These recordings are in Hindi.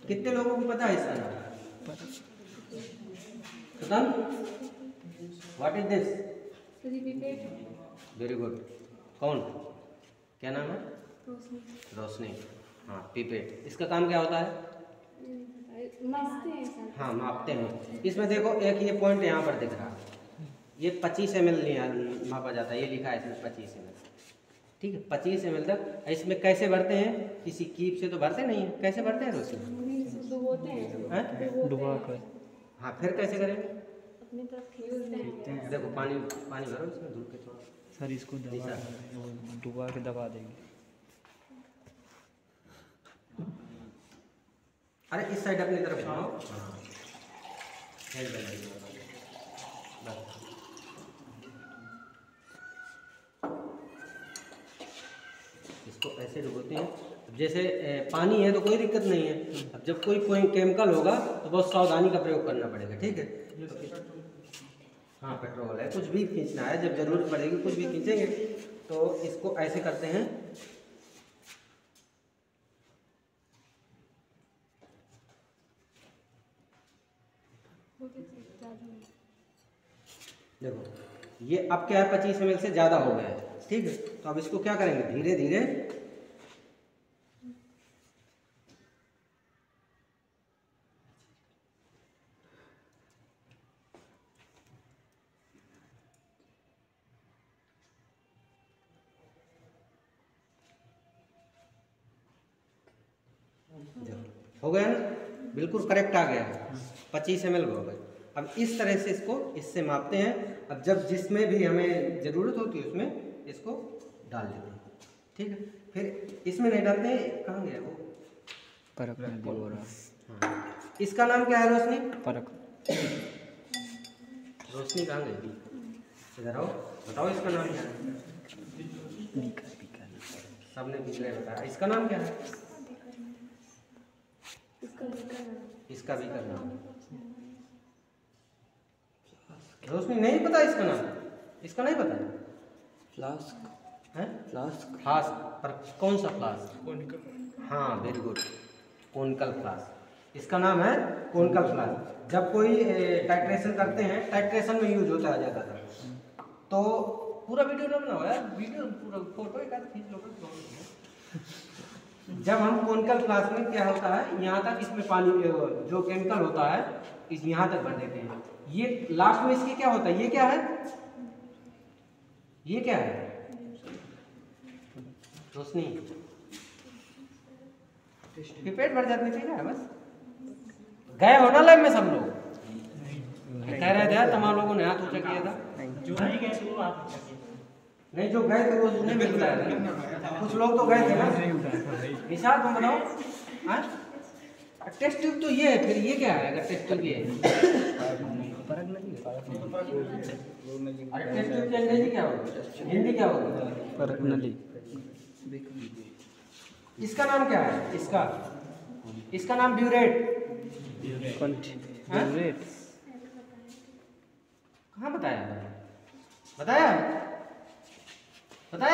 कितने लोगों को पता है इसका नाम? What is this? Very good. कौन? क्या नाम है? रोशनी। हाँ, पिपेट। इसका काम क्या होता है? हाँ, मापते हैं। इसमें देखो एक ये पॉइंट यहाँ पर दिख रहा है, ये 25 ml मापा जाता है, ये लिखा है इसमें 25 ml। ठीक है, 25 ml तक। इसमें कैसे भरते हैं? किसी कीप से तो भरते नहीं है। कैसे भरते हैं रोशनी? डुबा कर। हाँ, फिर कैसे करेंगे? अपनी तरफ खींचते हैं। देखो पानी भरो इसमें, धूल के थोड़ा। सर इसको डुबा के दबा देंगे। अरे इस साइड अपनी तरफ आओ। इसको ऐसे डुबोते हैं। जैसे पानी है तो कोई दिक्कत नहीं है। अब जब कोई केमिकल होगा तो बहुत सावधानी का प्रयोग करना पड़ेगा। ठीक है, हाँ पेट्रोल है, कुछ भी खींचना है, जब जरूरत पड़ेगी कुछ भी खींचेंगे। तो इसको ऐसे करते हैं। देखो ये अब क्या है, 25 ml से ज़्यादा हो गया है। ठीक है, तो अब इसको क्या करेंगे, धीरे धीरे हो गया ना, बिल्कुल करेक्ट आ गया है। 25 ml हो गए। अब इस तरह से इसको इससे मापते हैं। अब जब जिसमें भी हमें ज़रूरत होती है उसमें इसको डाल देते हैं। ठीक है, फिर इसमें नहीं डालते हैं। कहाँ गया वो? परख नदी हो रहा। हाँ, इसका नाम क्या है रोशनी? परख। रोशनी कहाँ गई? इधर आओ, बताओ इसका नाम क्या है? सबने पिछले बताया। इसका नाम क्या है? इसका भी करना। रोशनी नहीं पता इसका नाम? इसका नहीं पता? फ्लास्क है? फ्लास्क पर कौन सा फ्लास्क? हाँ वेरी गुड, कोनिकल फ्लास्क। इसका नाम है कोनिकल फ्लास्क। जब कोई टाइट्रेशन करते हैं, टाइट्रेशन में यूज होता है ज़्यादातर। तो पूरा वीडियो ना बनाओ यार, वीडियो पूरा फोटो एक आध खींच लो। जब हम कोनिकल फ्लास्क में क्या होता है, यहाँ तक इसमें पानी जो केमिकल होता है इस यहाँ तक भर देते हैं। ये लास्ट में इसकी क्या होता है? ये क्या है? ये क्या है रोशनी? पेट भर जाते थे क्या? बस गए हो ना लैब में सब लोग? कह रहे थे तमाम लोगों ने हाथ ऊंचा किया था। जो नहीं गए थे वो हाथ ऊंचा किया। नहीं, जो गए थे वो नहीं मिल रहा है। कुछ लोग तो गए थे ना। निशाद तुम बताओ। हाँ, टेस्ट ट्यूब तो ये है, फिर ये क्या है? अगर टेस्ट ट्यूब ये है, अरे टेस्ट ट्यूब की अंग्रेजी क्या होगी, हिंदी क्या होगी? परख नली। इसका नाम क्या है? इसका नाम ब्यूरेट। ब्यूरेट कहाँ बताया? बताया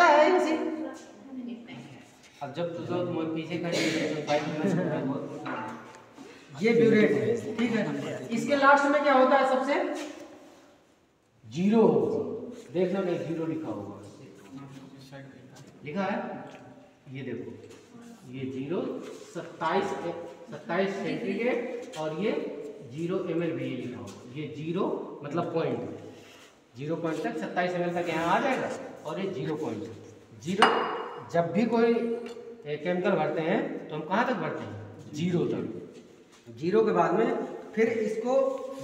है इसी। अब जब तो पीछे खड़ी ये ब्यूरेट है। ठीक है, इसके लास्ट में क्या होता है? सबसे जीरो होगा। देख लो, नहीं जीरो लिखा होगा। लिखा है, ये देखो, ये 27 सेंटीग्रेड और ये 0 ml भी ये लिखा होगा। ये 0 मतलब पॉइंट, 0 पॉइंट तक 27 ml तक यहाँ आ जाएगा। और ये 0 पॉइंट 0। जब भी कोई केमिकल भरते हैं तो हम कहाँ तक भरते हैं? 0 तक। 0 के बाद में फिर इसको,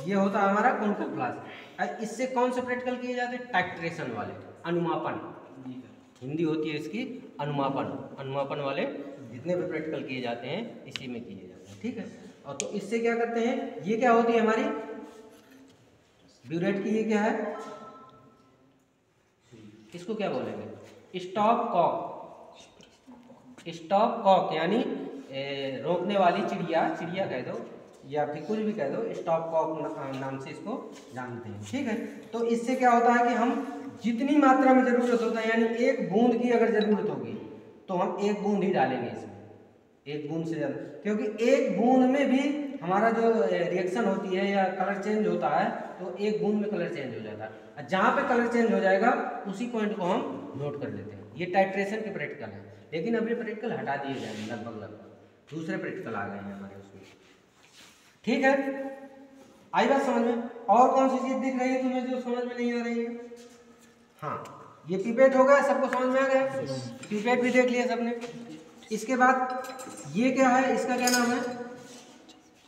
ये होता है हमारा कोनिकल फ्लास्क। इससे कौन से प्रैक्टिकल किए जाते हैं? टाइट्रेशन वाले, अनुमापन। हिंदी होती है इसकी अनुमापन वाले जितने भी प्रैक्टिकल किए जाते हैं इसी में किए जाते हैं। ठीक है, और तो इससे क्या करते हैं? ये क्या होती है हमारी ब्यूरेट की? ये क्या है? इसको क्या बोलेंगे? स्टॉप कॉक यानी रोकने वाली चिड़िया कह दो या फिर कुछ भी कह दो, स्टॉप कॉक नाम से इसको जानते हैं। ठीक है, तो इससे क्या होता है कि हम जितनी मात्रा में ज़रूरत होता है, यानी 1 बूंद की अगर ज़रूरत होगी तो हम 1 बूंद ही डालेंगे इसमें। एक बूंद से ज़्यादा, क्योंकि एक बूंद में भी हमारा जो रिएक्शन होती है या कलर चेंज होता है तो एक बूंद में कलर चेंज हो जाता है। जहाँ पे कलर चेंज हो जाएगा उसी पॉइंट को हम नोट कर लेते हैं। ये टाइट्रेशन के प्रैक्टिकल है, लेकिन अभी प्रैक्टिकल हटा दिए गए हैं लगभग दूसरे प्रैक्टिकल आ गए हैं हमारे उसमें। ठीक है, आई बात समझ में? और कौन सी चीज़ दिख रही है तुम्हें जो समझ में नहीं आ रही है? हाँ, ये पिपेट हो गया, सबको समझ में आ गया? पिपेट भी देख लिया सबने। इसके बाद ये क्या है, इसका क्या नाम है?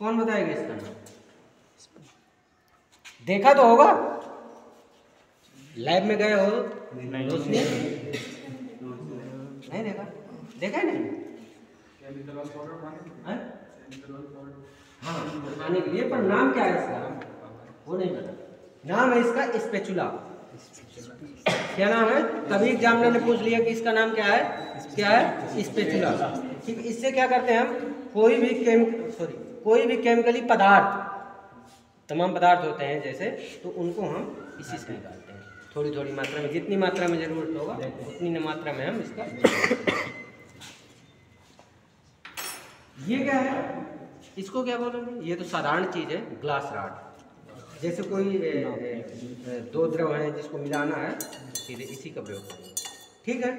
कौन बताएगा इसका नाम? देखा तो होगा, लैब में गए हो? रोशनी नहीं देखा? देखा है नहीं? हाँ, खाने के लिए, पर नाम क्या है इसका वो नहीं पता। नाम है इसका स्पेचुला। क्या नाम है? तभी एग्जामिनर ने पूछ लिया कि इसका नाम क्या है? क्या है? स्पेचुला। ठीक, इससे क्या करते हैं हम? कोई भी केमिकली पदार्थ, तमाम पदार्थ होते हैं जैसे, तो उनको हम इसी से निकालते हैं थोड़ी थोड़ी मात्रा में, जितनी मात्रा में जरूरत होगा उतनी मात्रा में हम इसका। ये क्या है, इसको क्या बोलेंगे? ये तो साधारण चीज़ है, ग्लास रॉड। जैसे कोई दो द्रव है जिसको मिलाना है, सीधे इसी का प्रयोग करेंगे। ठीक है,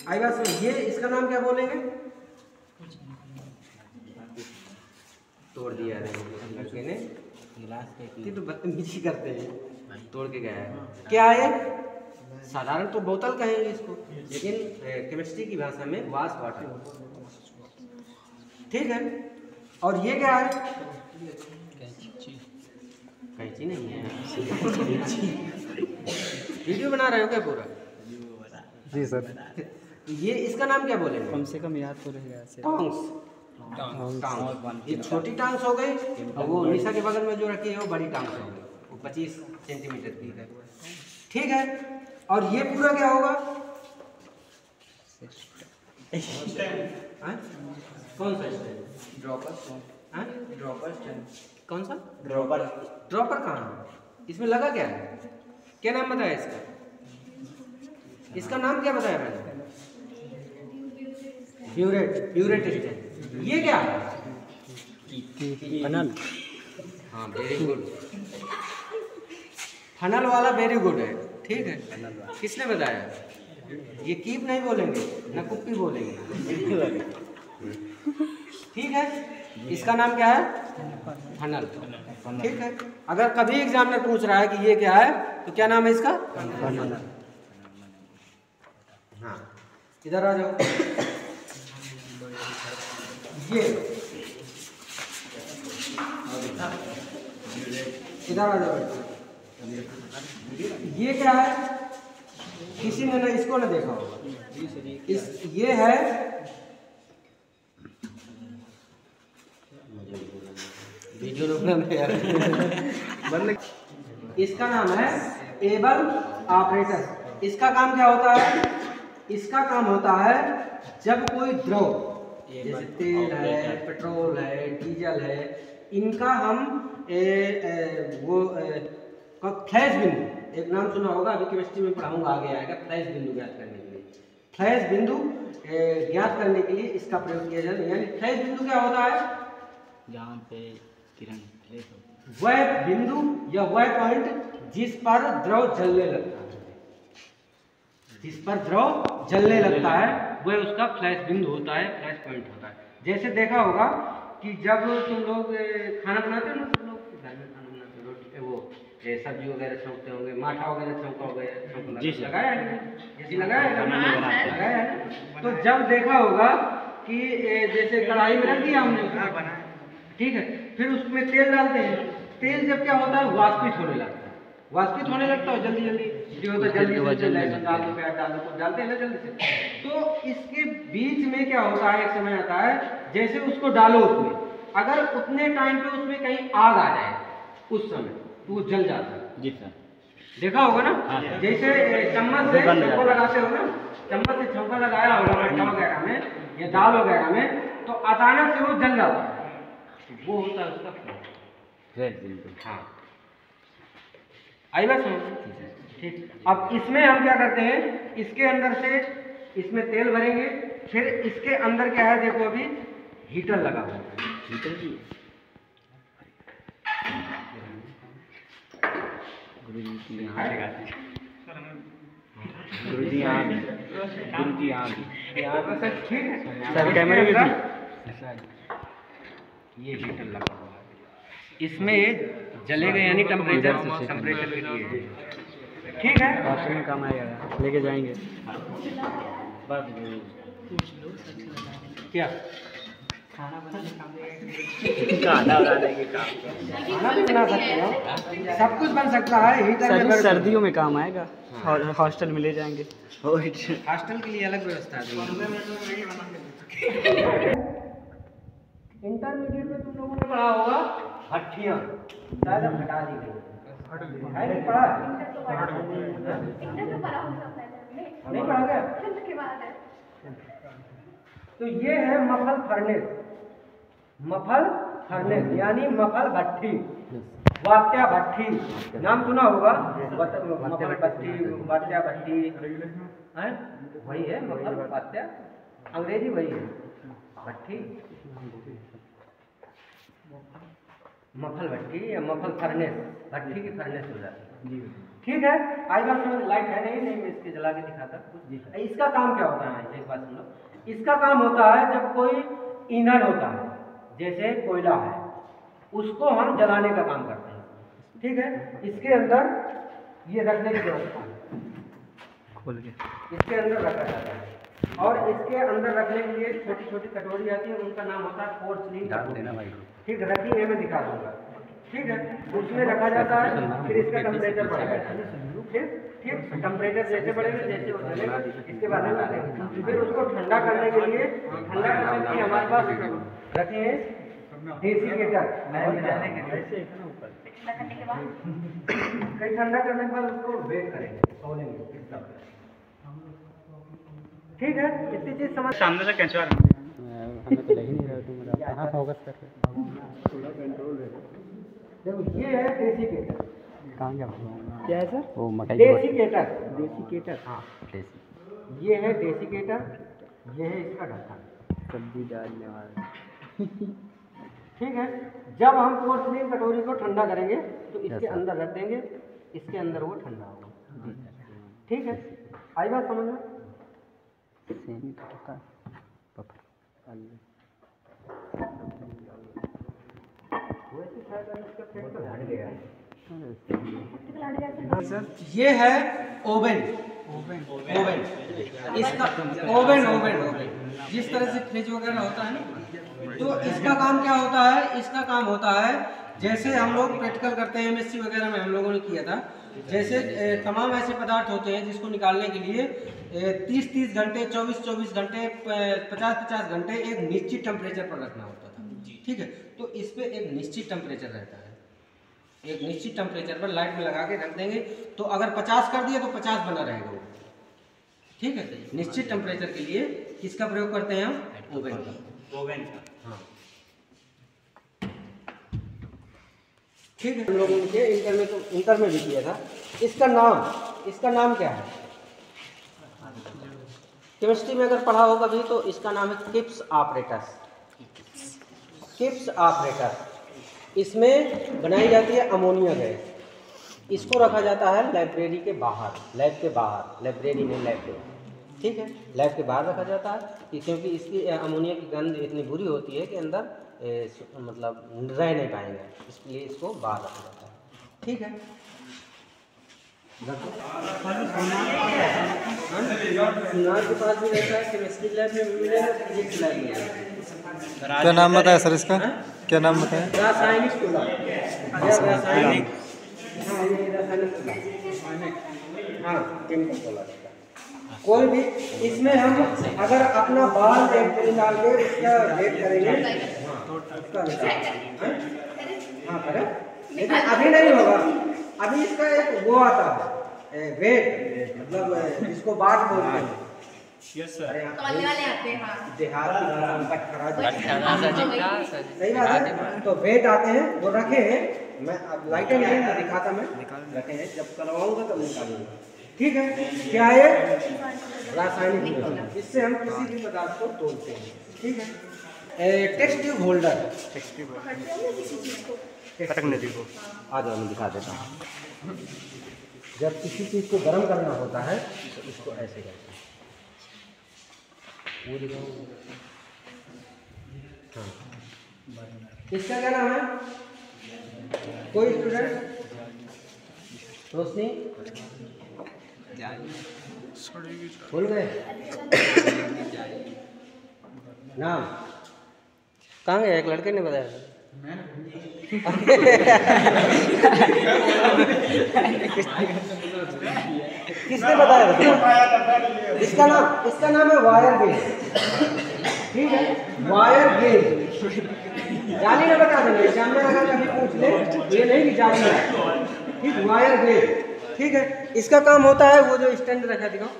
आई बात समझ? ये इसका नाम क्या बोलेंगे? तोड़ दिया लड़के ने, ये तो बदतमीजी करते हैं, तोड़ के गया है। क्या है? साधारण तो बोतल कहेंगे इसको, लेकिन केमिस्ट्री की भाषा में वाश वाटर। ठीक है, और ये क्या है? कैंची नहीं है। वीडियो बना रहे हो क्या पूरा? जी सर। ये इसका नाम क्या बोलेंगे? कम से कम याद तो रहेगा। टांग्स। ये छोटी टांग्स हो गई, और वो निशा के बगल में जो रखी है वो बड़ी टांग्स हो गई, वो 25 सेंटीमीटर की है। ठीक है, और ये पूरा क्या होगा? कौन सा स्टैंड? Dropper stand. कौन सा? ड्रॉपर कहाँ है? इसमें लगा क्या है? क्या नाम बताया इसका? इसका नाम क्या बताया मैंने? प्यूरेट स्टैंड। ये क्या है? फनल। हाँ, वेरी गुड। फनल वाला वेरी गुड है। ठीक है, किसने बताया? ये कीप नहीं बोलेंगे ना, कुप्पी बोलेंगे। ठीक है, इसका नाम क्या है? फनल। ठीक है, अगर कभी एग्जामिनर पूछ रहा है कि ये क्या है तो क्या नाम है इसका? फनल। हाँ, इधर आ जाओ। ये इधर आ जाओ। ये क्या है? किसी ने ना इसको ना देखा होगा। ये है, वीडियो रोकना नहीं यार। इसका नाम है एबल ऑपरेटर। इसका काम क्या होता है? इसका काम होता है जब कोई द्रव, जैसे तेल है, पेट्रोल है, डीजल है, इनका हम फ्लैश बिंदु, एक नाम सुना होगा, अभी केमिस्ट्री में पढ़ाऊंगा, आगे आएगा, फ्लैश बिंदु ज्ञात करने के लिए। फ्लैश बिंदु ज्ञात करने के लिए इसका प्रयोग किया जाता है। यानी फ्लैश बिंदु क्या होता है? जहाँ पे किरण वह बिंदु या वह पॉइंट जिस पर द्रव जलने लगता है, जिस पर द्रव जलने लगता है वह उसका फ्लैश बिंदु होता है, फ्लैश पॉइंट होता है। जैसे देखा होगा कि जब तुम लोग खाना बनाते हो ना, तुम लोग घर में खाना बनाते हो, रोटी वो सब्जी वगैरह छौंकते होंगे, माठा वगैरह छौंका वगैरह लगाया है, जैसे लगाया है। तो जब देखा होगा कि जैसे कढ़ाई में रख दिया हमने, ठीक है, फिर उसमें तेल डालते हैं। तेल जब क्या होता है? वाष्पित होने लगता है। वाष्पित होने लगता है, जल्दी जल्दी जो होता है, जल्दी लहसुन डाल दो, प्याज डाल दो, डालते हैं ना जल्दी से। तो इसके बीच में क्या होता है, एक समय आता है, जैसे उसको डालो उसमें, अगर उतने टाइम पे उसमें कहीं आग आ जाए उस समय तो वो जल जाता है। जी सर, देखा होगा ना? जैसे चम्मच से छौंका लगाते हो ना, चम्मच से छौंका लगाया होगा आटा वगैरह में या दाल वगैरह में, तो अचानक से वो जल जाता है, वो होता है उसका फ्लैश बिंदु। हाँ, आई बात समझ? ठीक, अब इसमें हम क्या करते हैं, इसके अंदर से इसमें तेल भरेंगे, फिर इसके अंदर क्या है देखो, अभी हीटर लगा हुआ है। हीटर भी गुरुजी यहाँ गुरुजी यहाँ सर ठीक है सर कैमरे में भी ये हीटर लगा हुआ है, इसमें जलेगा यानी टेम्परेचर के लिए ठीक है। हॉस्टल में काम आएगा, लेके जाएंगे। बस क्या खाना बनाने के काम खाना भी बना सकते हो, सब कुछ बन सकता है हीटर में। सर्दियों में काम आएगा और हॉस्टल में ले जाएंगे। हॉस्टल के लिए अलग व्यवस्था है। इंटरमीडिएट में तुम लोगों ने पढ़ा होगा भट्ठियाँ, शायद अब हटा दी गई है, नहीं पढ़ा? नहीं पढ़ा गया? तो ये है मफल फर्नेस। मफल फर्नेस यानी मफल भट्ठी, वात्या भट्ठी नाम सुना होगा। मफल भट्ठी, वात्या भट्टी है, वही है मफल वात्या, अंग्रेजी वही है भट्ठी, मफल भट्टी या मफल फर्नेस, भट्टी की फर्नेस हो जाती है। ठीक है, आज बात समझ। लाइट है नहीं मैं इसके जला के दिखाता। इसका काम क्या होता है, एक बात सुन लो। इसका काम होता है जब कोई ईंधन होता है, जैसे कोयला है, उसको हम जलाने का काम करते हैं। ठीक है, इसके अंदर ये रखने की व्यवस्था है, खोल के इसके अंदर रखा जाता है। और इसके अंदर रखने के लिए छोटी छोटी कटोरी आती है, उनका नाम होता है पोर्सलिन कटोरी। ठीक है, रखी है, मैं दिखा दूंगा। ठीक है, उसमें रखा जाता है, फिर इसका टेम्परेचर बढ़ेगा। ठीक, टेम्परेचर जैसे बढ़ेगा जैसे वो चलेगा, इसके बाद में फिर उसको ठंडा करने के लिए हमारे पास रखे हैं डेसीकेटर। कई ठंडा करने के बाद उसको वेट करेंगे, खोलेंगे। ठीक है, इतनी चीज समझ। सामने से कैसे आ रहा हमें तो लग ही नहीं रहा तुम कहाँ फोकस कर रहे देखो ये है डेसीकेटर। कहाँ क्या है सर? वो मकई डेसीकेटर, डेसीकेटर। हाँ डेसी, ये है डेसीकेटर, ये है इसका ढक्कन। सब्जी डालने वाला। ठीक है, जब हम पोर्सलिन कटोरी को ठंडा करेंगे तो इसके अंदर रख देंगे, इसके अंदर वो ठंडा होगा। ठीक है, आई बात समझ में? ये है ओवन। इसका ओवन जिस तरह से फ्रिज वगैरह होता है ना, तो इसका काम क्या होता है? इसका काम होता है जैसे हम लोग प्रैक्टिकल करते हैं, एमएससी वगैरह में हम लोगों ने किया था, जैसे तमाम ऐसे पदार्थ होते हैं जिसको निकालने के लिए 30-30 घंटे, 24-24 घंटे, 50-50 घंटे एक निश्चित टेम्परेचर पर रखना होता था। ठीक है, तो इस पे एक निश्चित टेम्परेचर रहता है, एक निश्चित टेम्परेचर पर लाइट में लगा के रख देंगे, तो अगर 50 कर दिया तो 50 बना रहेगा वो। ठीक है, निश्चित टेम्परेचर के लिए किसका प्रयोग करते हैं हम? ओवन का। हाँ, ठीक है। हम लोगों ने इंटर में भी किया था। इसका नाम क्या है? केमिस्ट्री में अगर पढ़ा होगा भी तो इसका नाम है किप्स ऑपरेटस। किप्स ऑपरेटस, इसमें बनाई जाती है अमोनिया गैस। इसको रखा जाता है लाइब्रेरी के बाहर, लैब के बाहर, लाइब्रेरी में लैब के। ठीक है, लैब के बाहर रखा जाता है क्योंकि इसकी अमोनिया की गंध इतनी बुरी होती है कि अंदर मतलब रह नहीं पाएंगे, इसलिए इसको बाहर रखा जाता है। ठीक है, सोनार के पास भी रहता है, केमिस्ट्री लैब में भी मिलेगा, फिजिक्स लैब में मिलेगा। क्या नाम बताया सर इसका? क्या नाम बताया? रासायनिक चूल्हा। रासायनिक, हाँ ये रासायनिक चूल्हा, हाँ केमिकल चूल्हा। कोई भी इसमें हम अगर अपना बाल निकाल के उसका वेट करेंगे, हाँ करें, लेकिन अभी नहीं होगा। अभी इसका एक वो आता है वेट, मतलब इसको बाट बोलते हैं। Yes sir. देहात की भाषा में बटखरा, सही बात है। तो वेट आते हैं, वो रखे हैं, मैं अब लाइटर नहीं दिखाता, मैं रखे हैं, जब करवाऊंगा तब निकालूंगा। ठीक है, क्या है? रासायनिक, इससे हम किसी भी पदार्थ को तोड़ते हैं। ठीक है, टेस्ट ट्यूब होल्डर। पटकने देखो। आ जाओ मैं दिखा देता हूँ। जब किसी चीज़ को गर्म करना होता है तो इसको ऐसे करते हैं। वो दिखाओ। हाँ, इसका क्या नाम है? कोई स्टूडेंट? रोशनी भूल गए नाम? कहाँ गए? एक लड़के ने बताया। किसने बताया था? इसका नाम है वायर गेज। ठीक है, वायर गेज। जाली ना बता देंगे, सामने अगर कभी पूछ ले ये नहीं कि जाली है। ठीक, वायर गेज। ठीक है, इसका काम होता है वो जो स्टैंड रखा दिखाओ,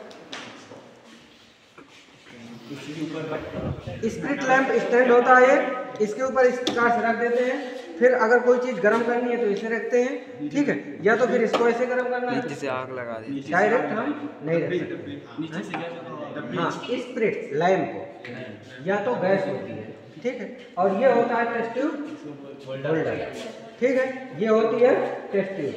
स्प्रिट लैंप स्टैंड होता है। इसके ऊपर इस प्रकार से रख देते हैं। फिर अगर कोई चीज़ गर्म करनी है तो इसे रखते हैं। ठीक है, या तो फिर इसको ऐसे गर्म करना है, नीचे से आग लगा दी। डायरेक्ट हम नहीं रख सकते। हाँ, स्प्रिट लैंप को या तो गैस होती है। ठीक है, और ये होता है टेस्ट ट्यूब होल्डर। ठीक है, ये होती है टेस्ट ट्यूब।